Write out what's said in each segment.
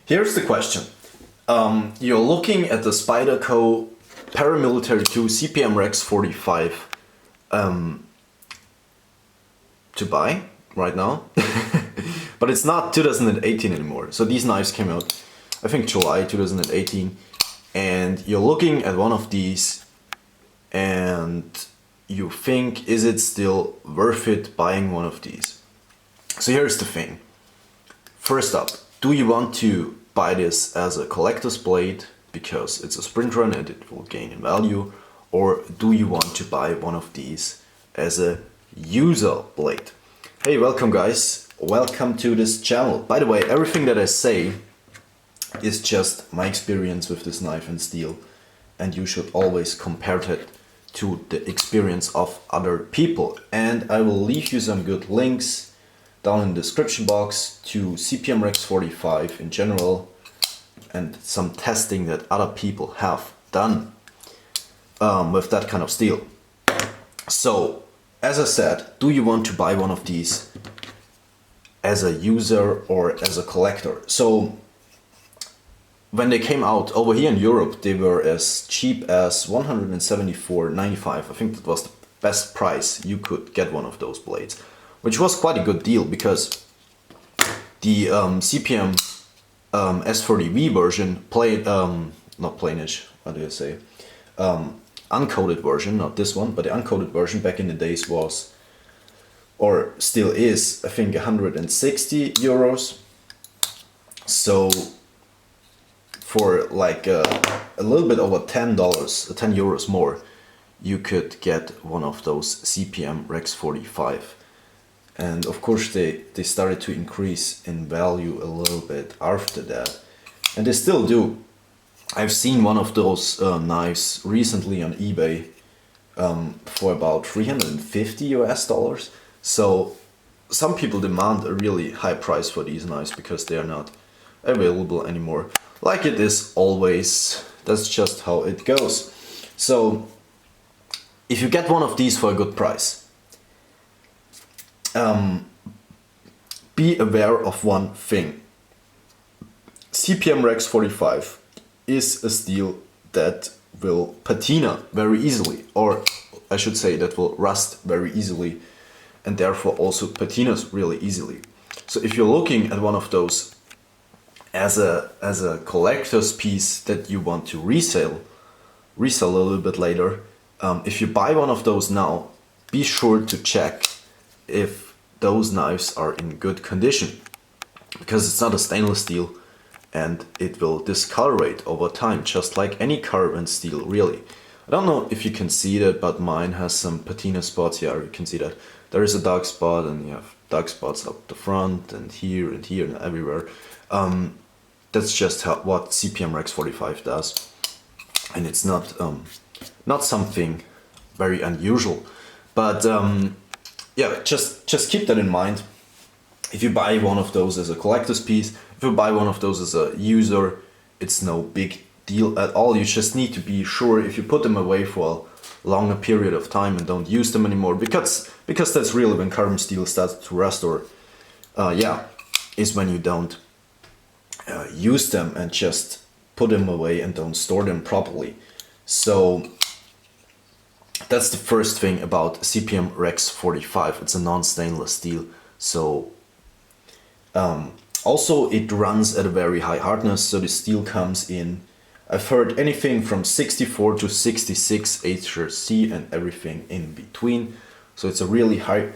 Here's the question. You're looking at the Spyderco Paramilitary 2 CPM Rex-45 to buy right now, but it's not 2018 anymore. So these knives came out, I think July 2018, and you're looking at one of these and you think, is it still worth it buying one of these? So here's the thing. First up, do you want to buy this as a collector's blade because it's a sprint run and it will gain in value, or do you want to buy one of these as a user blade? Hey, welcome guys, welcome to this channel. By the way, everything that I say is just my experience with this knife and steel, and you should always compare it to the experience of other people. And I will leave you some good links down in the description box to CPM Rex-45 in general and some testing that other people have done with that kind of steel. So, as I said, do you want to buy one of these as a user or as a collector? So, when they came out over here in Europe, they were as cheap as $174.95. I think that was the best price you could get one of those blades, which was quite a good deal because the CPM S30V version, not plainish, what do you say? Uncoated version, not this one, but the uncoated version back in the days was, or still is, I think 160 euros. So for like a little bit over $10, 10 euros more, you could get one of those CPM Rex-45. And of course they started to increase in value a little bit after that. And they still do. I've seen one of those knives recently on eBay for about $350 US. So some people demand a really high price for these knives because they are not available anymore. Like it is always, that's just how it goes. So if you get one of these for a good price, be aware of one thing. CPM Rex-45 is a steel that will patina very easily, or I should say that will rust very easily, and therefore also patinas really easily. So if you're looking at one of those as a collector's piece that you want to resell a little bit later, if you buy one of those now, be sure to check if those knives are in good condition, because it's not a stainless steel and it will discolorate over time, just like any carbon steel, really. I don't know if you can see that, but mine has some patina spots. Yeah, you can see that. There is a dark spot, and you have dark spots up the front and here and everywhere. That's just what CPM Rex-45 does, and it's not something very unusual. But yeah, just keep that in mind. If you buy one of those as a collector's piece, if you buy one of those as a user, it's no big deal at all. You just need to be sure if you put them away for a longer period of time and don't use them anymore, because that's really when carbon steel starts to rust, or yeah, is when you don't use them and just put them away and don't store them properly. So that's the first thing about CPM Rex-45. It's a non-stainless steel. So also it runs at a very high hardness. So the steel comes in, I've heard anything from 64 to 66 HRC and everything in between. So it's a really high,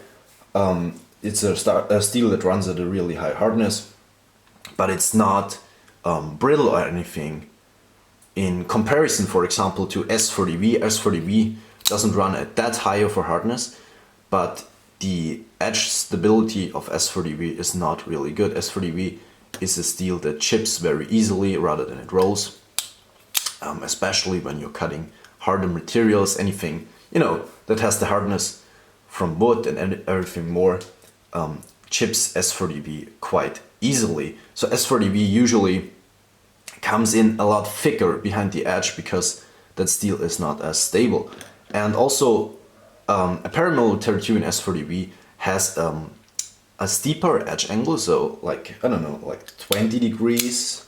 it's a steel that runs at a really high hardness, but it's not brittle or anything. In comparison, for example, to S30V, S30V doesn't run at that high of a hardness, but the edge stability of S30V is not really good. S30V is a steel that chips very easily rather than it rolls, especially when you're cutting harder materials, anything, you know, that has the hardness from wood and everything more, chips S30V quite easily. So S30V usually comes in a lot thicker behind the edge because that steel is not as stable. And also a paramilitary 2 in S30V has a steeper edge angle, so like, I don't know, like 20 degrees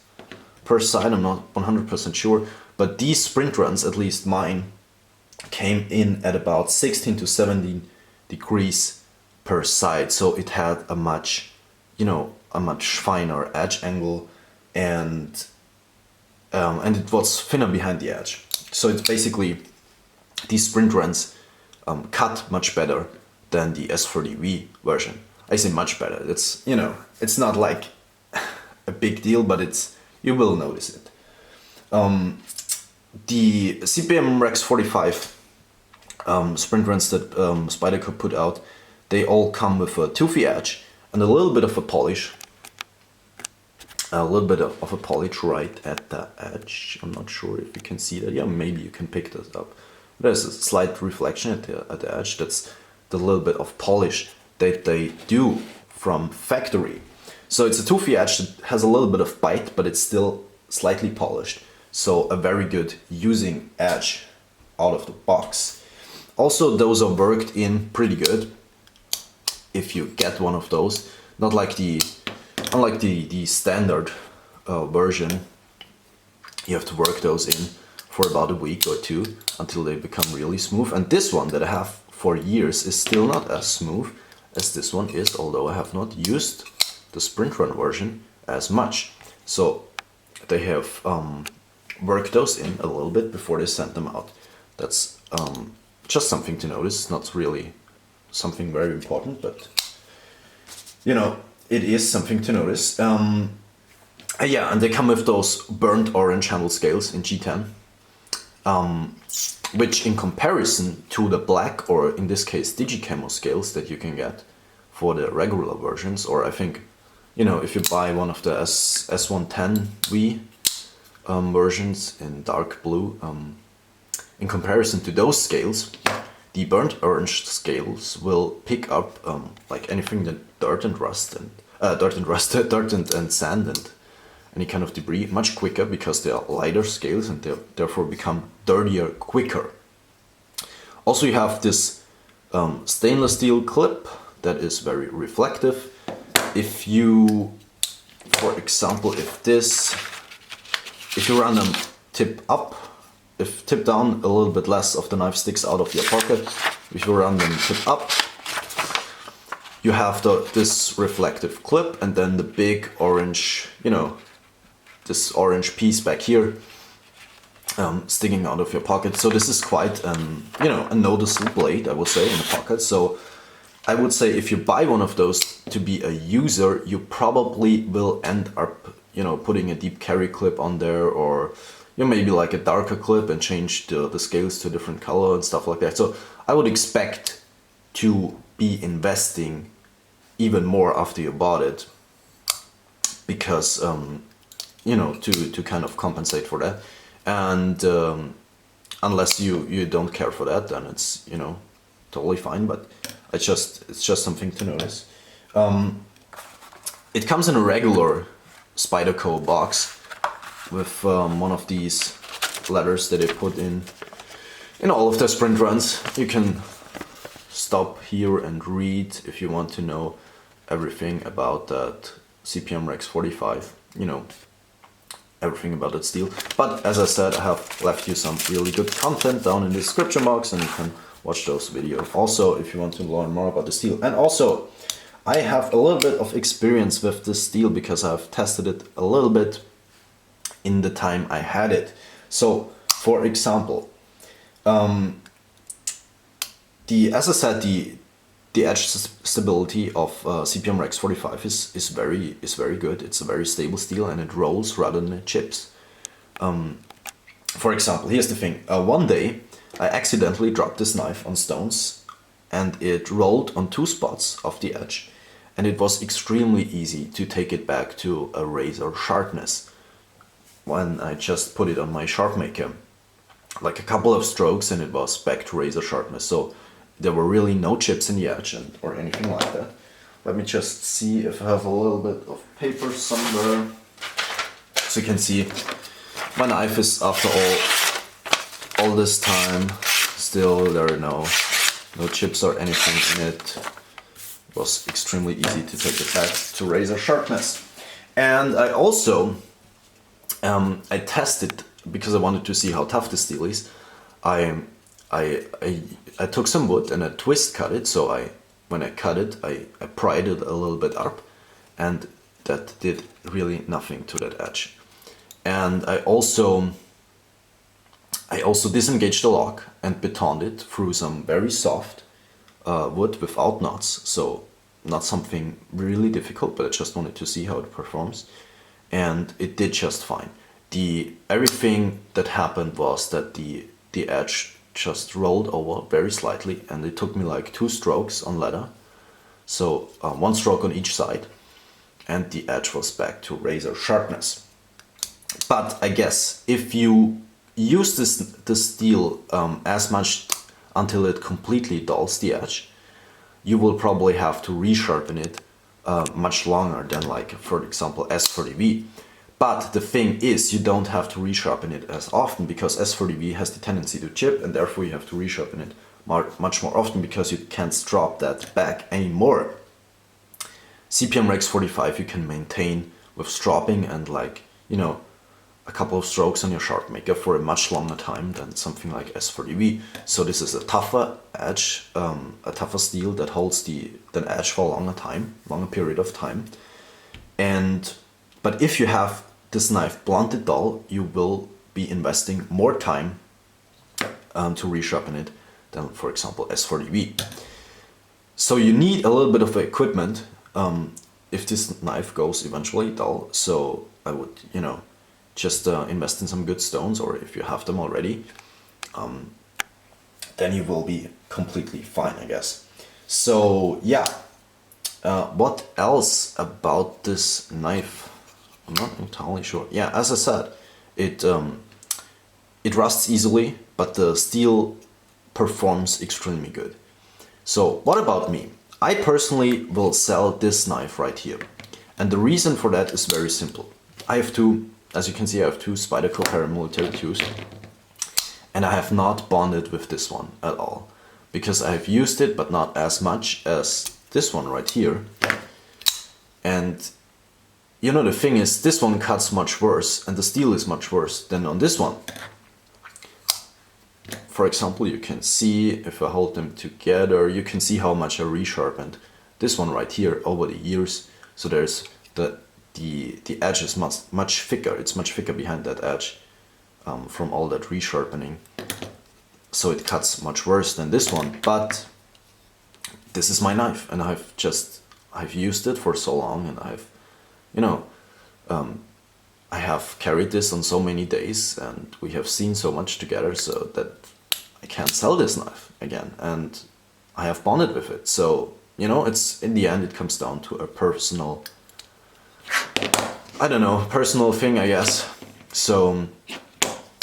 per side, I'm not 100% sure, but these sprint runs, at least mine, came in at about 16 to 17 degrees per side, so it had a much, you know, a much finer edge angle, and it was thinner behind the edge. So it's basically, these sprint runs cut much better than the S30V version. I say much better. It's, you know, it's not like a big deal, but it's, you will notice it. The CPM Rex-45 sprint runs that Spyderco put out, they all come with a toothy edge and a little bit of a polish. A little bit of a polish right at the edge. I'm not sure if you can see that. Yeah, maybe you can pick this up. There's a slight reflection at the edge. That's the little bit of polish that they do from factory. So it's a toothy edge that has a little bit of bite, but it's still slightly polished. So a very good using edge out of the box. Also, those are worked in pretty good if you get one of those. Not like unlike the standard version, you have to work those in for about a week or two until they become really smooth. And this one that I have for years is still not as smooth as this one is, although I have not used the Sprint Run version as much. So they have worked those in a little bit before they sent them out. That's just something to notice, not really something very important, but you know, it is something to notice. Yeah, and they come with those burnt orange handle scales in G10, which in comparison to the black, or in this case digicamo scales that you can get for the regular versions, or I think, you know, if you buy one of the S110V versions in dark blue, in comparison to those scales, the burnt orange scales will pick up like anything that dirt and sand and any kind of debris much quicker, because they are lighter scales and they therefore become dirtier quicker. Also, you have this stainless steel clip that is very reflective. If you, for example, if you run them tip up, if tip down, a little bit less of the knife sticks out of your pocket. If you run them tip up, you have this reflective clip, and then the big orange, you know, this orange piece back here sticking out of your pocket. So this is quite, you know, a noticeable blade, I would say, in the pocket. So I would say if you buy one of those to be a user, you probably will end up, you know, putting a deep carry clip on there, or you know, maybe like a darker clip and change the scales to a different color and stuff like that. So I would expect to be investing even more after you bought it, because you know, to kind of compensate for that. And unless you don't care for that, then it's, you know, totally fine. But it's just something to notice. It comes in a regular Spyderco box with one of these letters that they put in all of their sprint runs. You can stop here and read if you want to know everything about that CPM Rex-45, you know, everything about that steel. But as I said, I have left you some really good content down in the description box, and you can watch those videos also if you want to learn more about the steel. And also, I have a little bit of experience with this steel because I've tested it a little bit in the time I had it. So, for example, as I said, the edge stability of CPM Rex-45 is very good. It's a very stable steel, and it rolls rather than it chips. For example, here's the thing. One day I accidentally dropped this knife on stones, and it rolled on 2 spots of the edge, and it was extremely easy to take it back to a razor sharpness when I just put it on my sharp maker. Like a couple of strokes and it was back to razor sharpness. So there were really no chips in the edge or anything like that. Let me just see if I have a little bit of paper somewhere. So you can see my knife is, after all this time, still there are no chips or anything in it. It was extremely easy to take it back to razor sharpness. And I also I tested, because I wanted to see how tough the steel is. I took some wood and I twist cut it. So when I cut it, I pried it a little bit up, and that did really nothing to that edge. And I also disengaged the lock and betoned it through some very soft wood without knots. So not something really difficult, but I just wanted to see how it performs. And it did just fine. Everything that happened was that the edge just rolled over very slightly, and it took me like 2 strokes on leather. So 1 stroke on each side, and the edge was back to razor sharpness. But I guess if you use this steel as much until it completely dulls the edge, you will probably have to resharpen it much longer than, like, for example, S30V. But the thing is, you don't have to resharpen it as often, because S30V has the tendency to chip, and therefore you have to resharpen it much more often, because you can't drop that back anymore. CPM Rex-45 you can maintain with stropping and, like, you know, a couple of strokes on your sharp maker for a much longer time than something like S30V. So this is a tougher edge, a tougher steel that holds the edge for a longer period of time. But if you have this knife blunted dull, you will be investing more time to resharpen it than, for example, S30V. So you need a little bit of equipment if this knife goes eventually dull. So I would, you know, just invest in some good stones, or if you have them already, then you will be completely fine, I guess. So yeah, what else about this knife? I'm not entirely sure. Yeah, as I said, it rusts easily, but the steel performs extremely good. So what about me? I personally will sell this knife right here. And the reason for that is very simple. I have two, as you can see, I have 2 Spyderco paramilitary 2s. And I have not bonded with this one at all, because I have used it, but not as much as this one right here. And you know, the thing is, this one cuts much worse, and the steel is much worse than on this one. For example, you can see, if I hold them together, you can see how much I resharpened this one right here over the years. So there's the edge is much thicker. It's much thicker behind that edge from all that resharpening. So it cuts much worse than this one. But this is my knife, and I've used it for so long, and you know, I have carried this on so many days, and we have seen so much together, so that I can't sell this knife again, and I have bonded with it. So, you know, it's, in the end, it comes down to a personal, I don't know, personal thing, I guess. So,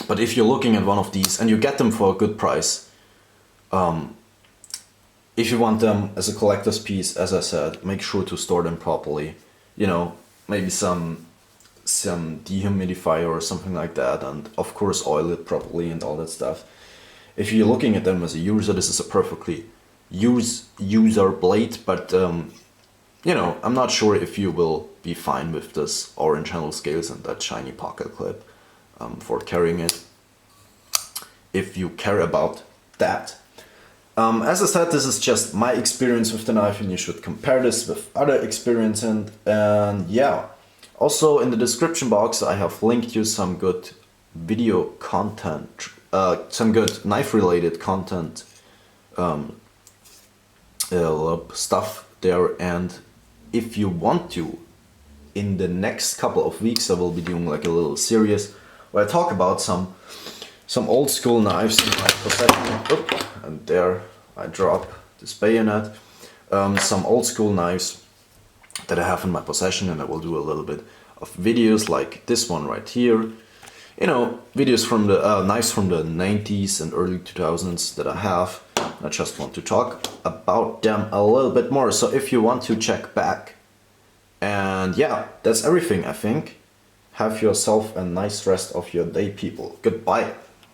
but if you're looking at one of these and you get them for a good price, if you want them as a collector's piece, as I said, make sure to store them properly. You know, maybe some dehumidifier or something like that, and of course oil it properly and all that stuff. If you're looking at them as a user, this is a perfectly user blade, but you know, I'm not sure if you will be fine with this orange handle scales and that shiny pocket clip for carrying it, if you care about that. As I said, this is just my experience with the knife, and you should compare this with other experience. And yeah, also in the description box I have linked you some good video content, some good knife related content stuff there. And if you want to, in the next couple of weeks I will be doing like a little series where I talk about some old school knives in my possession. And there I drop this bayonet. Some old school knives that I have in my possession, and I will do a little bit of videos like this one right here. You know, videos from the knives from the 90s and early 2000s that I have. I just want to talk about them a little bit more. So if you want to check back. And yeah, that's everything, I think. Have yourself a nice rest of your day, people. Goodbye.